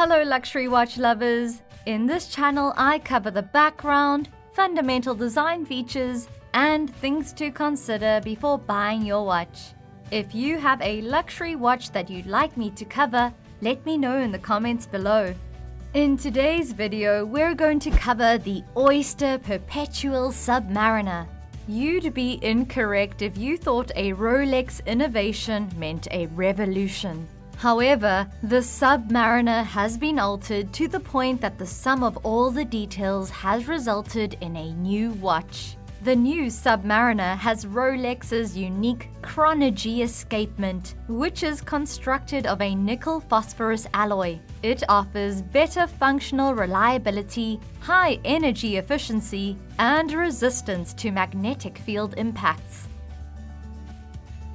Hello luxury watch lovers! In this channel I cover the background, fundamental design features, and things to consider before buying your watch. If you have a luxury watch that you'd like me to cover, let me know in the comments below. In today's video, we're going to cover the Oyster Perpetual Submariner. You'd be incorrect if you thought a Rolex innovation meant a revolution. However, the Submariner has been altered to the point that the sum of all the details has resulted in a new watch. The new Submariner has Rolex's unique chronology escapement, which is constructed of a nickel phosphorus alloy. It offers better functional reliability, high energy efficiency, and resistance to magnetic field impacts.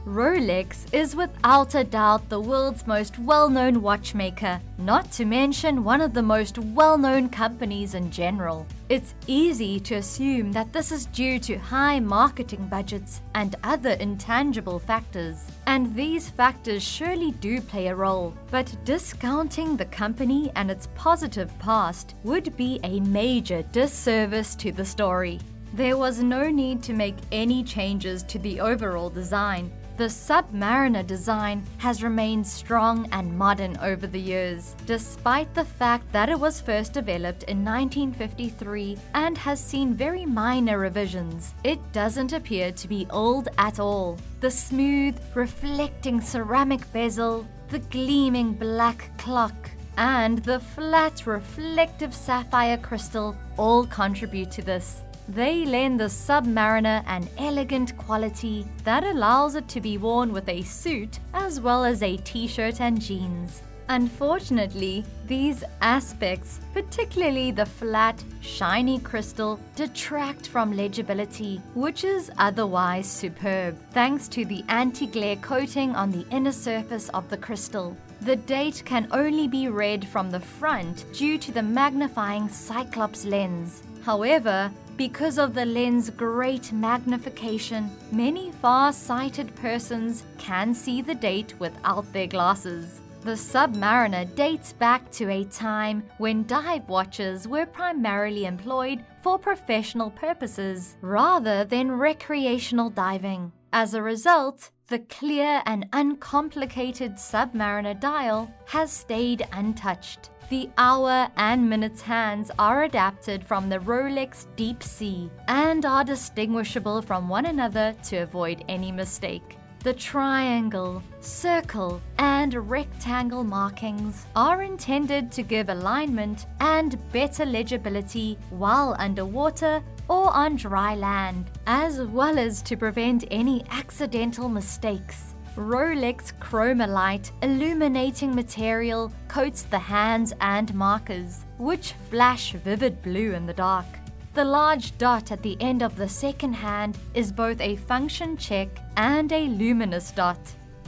Rolex is without a doubt the world's most well-known watchmaker, not to mention one of the most well-known companies in general. It's easy to assume that this is due to high marketing budgets and other intangible factors. And these factors surely do play a role, but discounting the company and its positive past would be a major disservice to the story. There was no need to make any changes to the overall design. The Submariner design has remained strong and modern over the years, despite the fact that it was first developed in 1953 and has seen very minor revisions. It doesn't appear to be old at all. The smooth, reflecting ceramic bezel, the gleaming black clock, and the flat, reflective sapphire crystal all contribute to this. They lend the Submariner an elegant quality that allows it to be worn with a suit as well as a t-shirt and jeans. Unfortunately, these aspects, particularly the flat, shiny crystal, detract from legibility, which is otherwise superb, thanks to the anti-glare coating on the inner surface of the crystal. The date can only be read from the front due to the magnifying Cyclops lens. However, because of the lens's great magnification, many far-sighted persons can see the date without their glasses. The Submariner dates back to a time when dive watches were primarily employed for professional purposes rather than recreational diving. As a result, the clear and uncomplicated Submariner dial has stayed untouched. The hour and minutes hands are adapted from the Rolex Deep Sea and are distinguishable from one another to avoid any mistake. The triangle, circle, and rectangle markings are intended to give alignment and better legibility while underwater or on dry land, as well as to prevent any accidental mistakes. Rolex Chromalite illuminating material coats the hands and markers, which flash vivid blue in the dark. The large dot at the end of the second hand is both a function check and a luminous dot.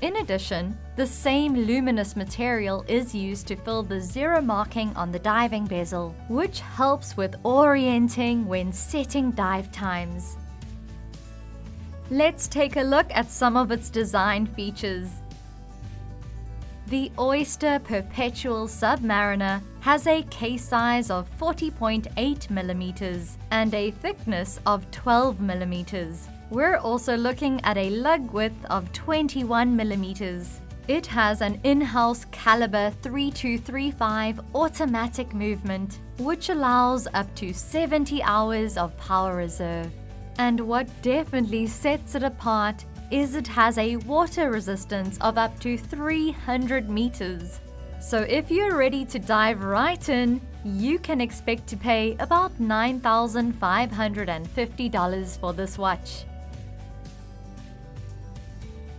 In addition, the same luminous material is used to fill the zero marking on the diving bezel, which helps with orienting when setting dive times. Let's take a look at some of its design features. The Oyster Perpetual Submariner has a case size of 40.8 millimeters and a thickness of 12 millimeters. We're also looking at a lug width of 21 millimeters. It has an in-house caliber 3235 automatic movement, which allows up to 70 hours of power reserve. And what definitely sets it apart is it has a water resistance of up to 300 meters. So if you're ready to dive right in, you can expect to pay about $9,550 for this watch.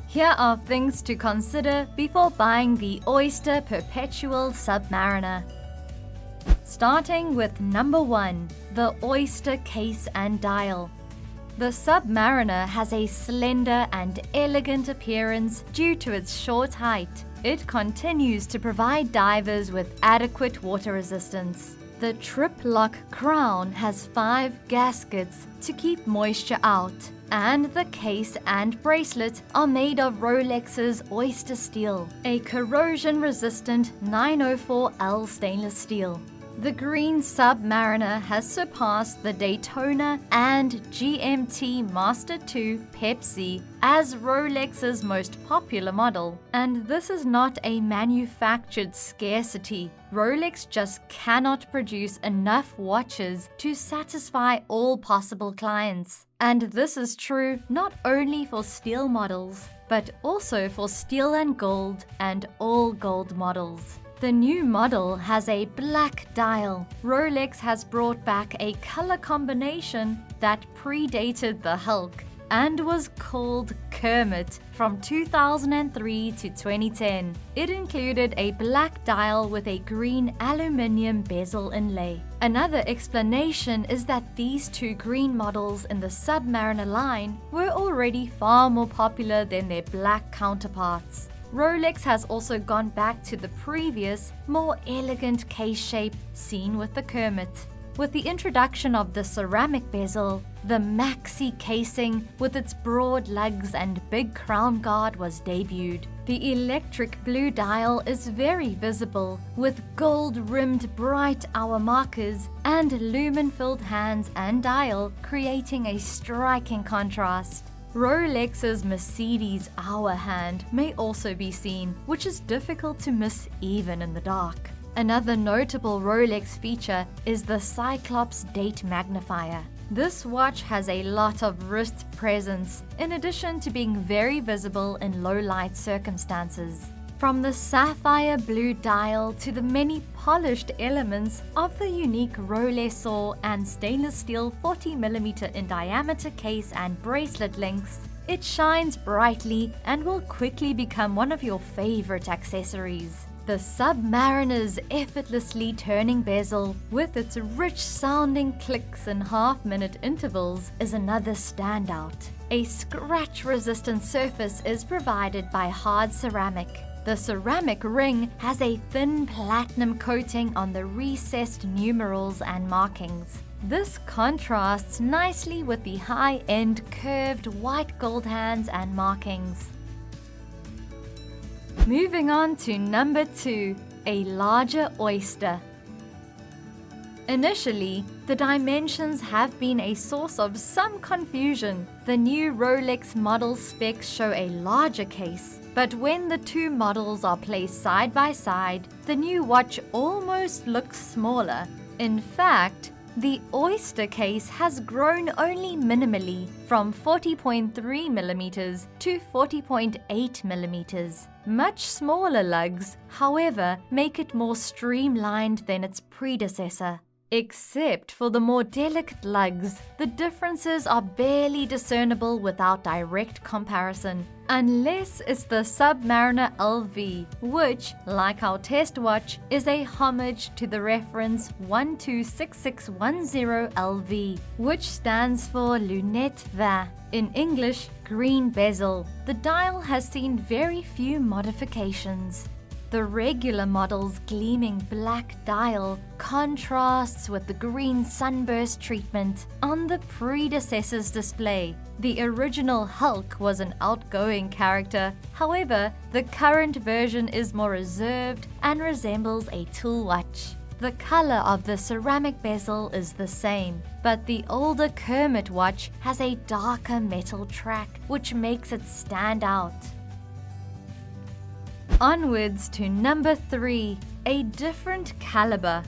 Here are things to consider before buying the Oyster Perpetual Submariner. Starting with number 1, the Oyster case and dial. The Submariner has a slender and elegant appearance due to its short height. It continues to provide divers with adequate water resistance. The trip-lock crown has 5 gaskets to keep moisture out, and the case and bracelet are made of Rolex's Oyster steel, a corrosion-resistant 904L stainless steel. The green Submariner has surpassed the Daytona and GMT Master II Pepsi as Rolex's most popular model. And this is not a manufactured scarcity. Rolex just cannot produce enough watches to satisfy all possible clients. And this is true not only for steel models, but also for steel and gold and all gold models. The new model has a black dial. Rolex has brought back a color combination that predated the Hulk and was called Kermit from 2003 to 2010. It included a black dial with a green aluminium bezel inlay. Another explanation is that these 2 green models in the Submariner line were already far more popular than their black counterparts. Rolex has also gone back to the previous, more elegant case shape seen with the Kermit. With the introduction of the ceramic bezel, the maxi casing with its broad lugs and big crown guard was debuted. The electric blue dial is very visible, with gold-rimmed bright hour markers and lumen-filled hands and dial, creating a striking contrast. Rolex's Mercedes hour hand may also be seen, which is difficult to miss even in the dark. Another notable Rolex feature is the Cyclops date magnifier. This watch has a lot of wrist presence, in addition to being very visible in low light circumstances. From the sapphire blue dial to the many polished elements of the unique Rolex and stainless steel 40mm in diameter case and bracelet links, it shines brightly and will quickly become one of your favorite accessories. The Submariner's effortlessly turning bezel with its rich sounding clicks and half-minute intervals is another standout. A scratch-resistant surface is provided by hard ceramic. The ceramic ring has a thin platinum coating on the recessed numerals and markings. This contrasts nicely with the high-end curved white gold hands and markings. Moving on to number 2, a larger Oyster. Initially, the dimensions have been a source of some confusion. The new Rolex model specs show a larger case, but when the 2 models are placed side by side, the new watch almost looks smaller. In fact, the Oyster case has grown only minimally from 40.3mm to 40.8mm. Much smaller lugs, however, make it more streamlined than its predecessor. Except for the more delicate lugs, the differences are barely discernible without direct comparison, unless it's the Submariner LV, which, like our test watch, is a homage to the reference 126610 LV, which stands for Lunette Vert, in English, green bezel. The dial has seen very few modifications. The regular model's gleaming black dial contrasts with the green sunburst treatment on the predecessor's display. The original Hulk was an outgoing character, however, the current version is more reserved and resembles a tool watch. The color of the ceramic bezel is the same, but the older Kermit watch has a darker metal track, which makes it stand out. Onwards to number 3, a different caliber.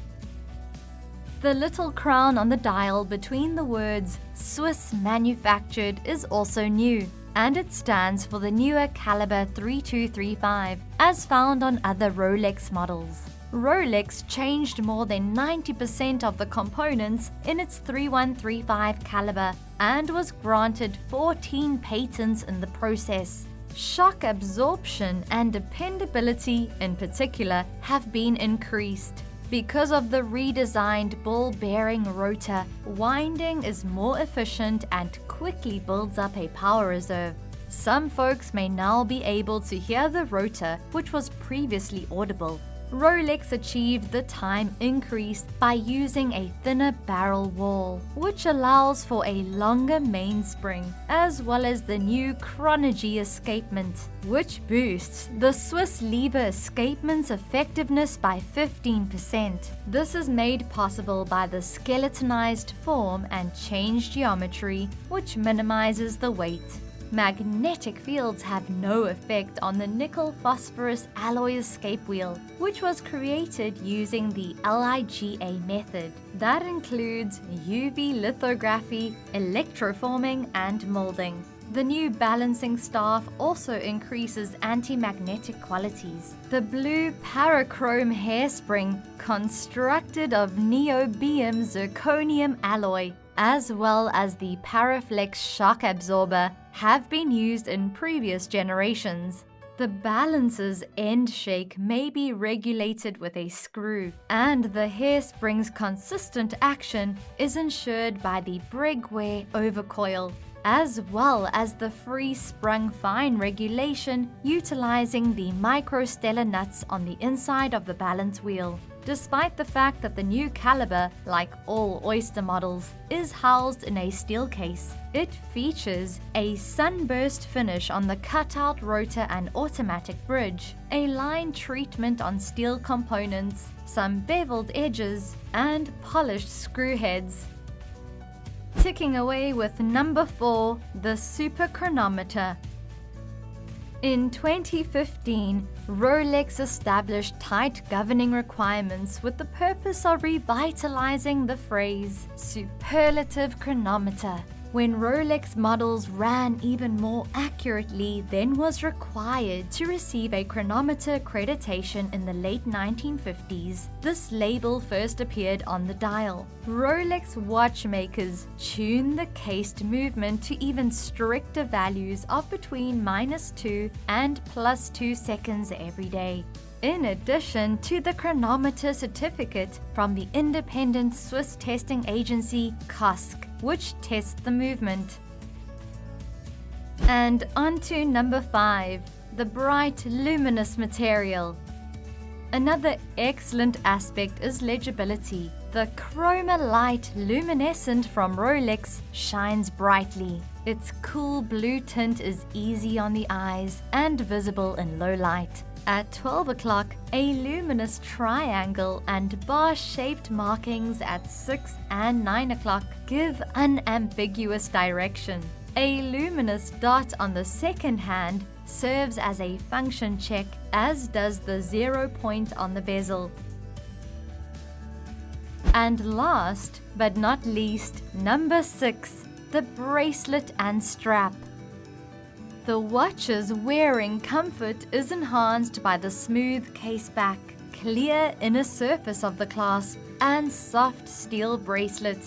The little crown on the dial between the words Swiss manufactured is also new, and it stands for the newer caliber 3235, as found on other Rolex models. Rolex changed more than 90% of the components in its 3135 caliber and was granted 14 patents in the process. Shock absorption and dependability, in particular, have been increased. Because of the redesigned ball-bearing rotor, winding is more efficient and quickly builds up a power reserve. Some folks may now be able to hear the rotor, which was previously audible. Rolex achieved the time increase by using a thinner barrel wall, which allows for a longer mainspring, as well as the new chronology escapement, which boosts the Swiss lever escapement's effectiveness by 15%. This is made possible by the skeletonized form and change geometry, which minimizes the weight. Magnetic fields have no effect on the nickel-phosphorus alloy escape wheel, which was created using the LIGA method. That includes UV lithography, electroforming, and molding. The new balancing staff also increases anti-magnetic qualities. The blue parachrome hairspring, constructed of neobium zirconium alloy, as well as the Paraflex shock absorber, have been used in previous generations. The balance's end shake may be regulated with a screw, and the hairspring's consistent action is ensured by the Breguet overcoil, as well as the free sprung fine regulation utilizing the microstellar nuts on the inside of the balance wheel. Despite the fact that the new caliber, like all Oyster models, is housed in a steel case, it features a sunburst finish on the cutout rotor and automatic bridge, a line treatment on steel components, some beveled edges, and polished screw heads. Ticking away with number 4, the Super Chronometer. In 2015, Rolex established tight governing requirements with the purpose of revitalizing the phrase superlative chronometer, when Rolex models ran even more accurately than was required to receive a chronometer accreditation in the late 1950s. This label first appeared on the dial. Rolex watchmakers tuned the cased movement to even stricter values of between -2 and +2 seconds every day. In addition to the chronometer certificate from the independent Swiss testing agency KOSK, which tests the movement. And on to number 5, the bright luminous material. Another excellent aspect is legibility. The chroma light luminescent from Rolex shines brightly. Its cool blue tint is easy on the eyes and visible in low light. At 12 o'clock, a luminous triangle and bar-shaped markings at 6 and 9 o'clock give unambiguous direction. A luminous dot on the second hand serves as a function check, as does the 0 point on the bezel. And last but not least, number 6, the bracelet and strap. The watch's wearing comfort is enhanced by the smooth case back, clear inner surface of the clasp, and soft steel bracelet.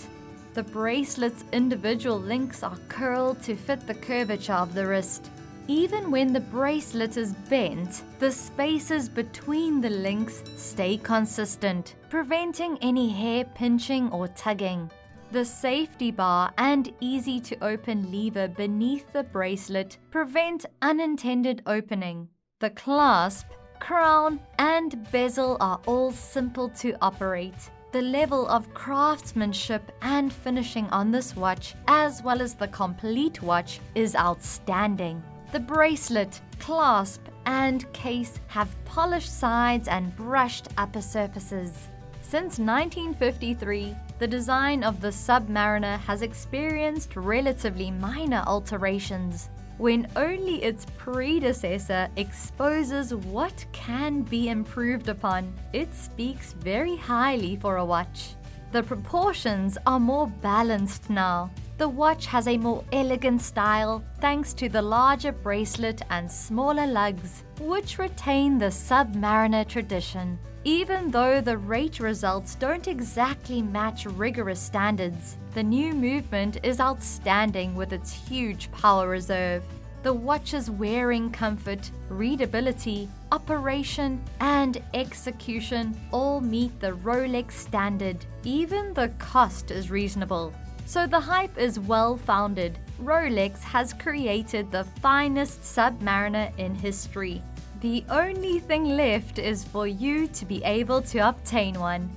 The bracelet's individual links are curled to fit the curvature of the wrist. Even when the bracelet is bent, the spaces between the links stay consistent, preventing any hair pinching or tugging. The safety bar and easy-to-open lever beneath the bracelet prevent unintended opening. The clasp, crown, and bezel are all simple to operate. The level of craftsmanship and finishing on this watch, as well as the complete watch, is outstanding. The bracelet, clasp, and case have polished sides and brushed upper surfaces. Since 1953, the design of the Submariner has experienced relatively minor alterations, when only its predecessor exposes what can be improved upon. It speaks very highly for a watch. The proportions are more balanced now. The watch has a more elegant style thanks to the larger bracelet and smaller lugs, which retain the Submariner tradition. Even though the rate results don't exactly match rigorous standards, the new movement is outstanding with its huge power reserve. The watch's wearing comfort, readability, operation, and execution all meet the Rolex standard. Even the cost is reasonable. So the hype is well-founded. Rolex has created the finest Submariner in history. The only thing left is for you to be able to obtain one.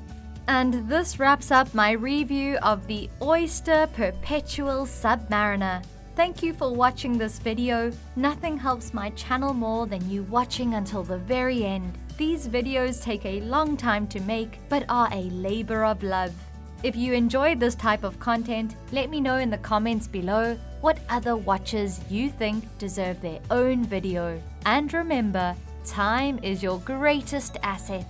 And this wraps up my review of the Oyster Perpetual Submariner. Thank you for watching this video. Nothing helps my channel more than you watching until the very end. These videos take a long time to make, but are a labor of love. If you enjoyed this type of content, let me know in the comments below what other watches you think deserve their own video. And remember, time is your greatest asset.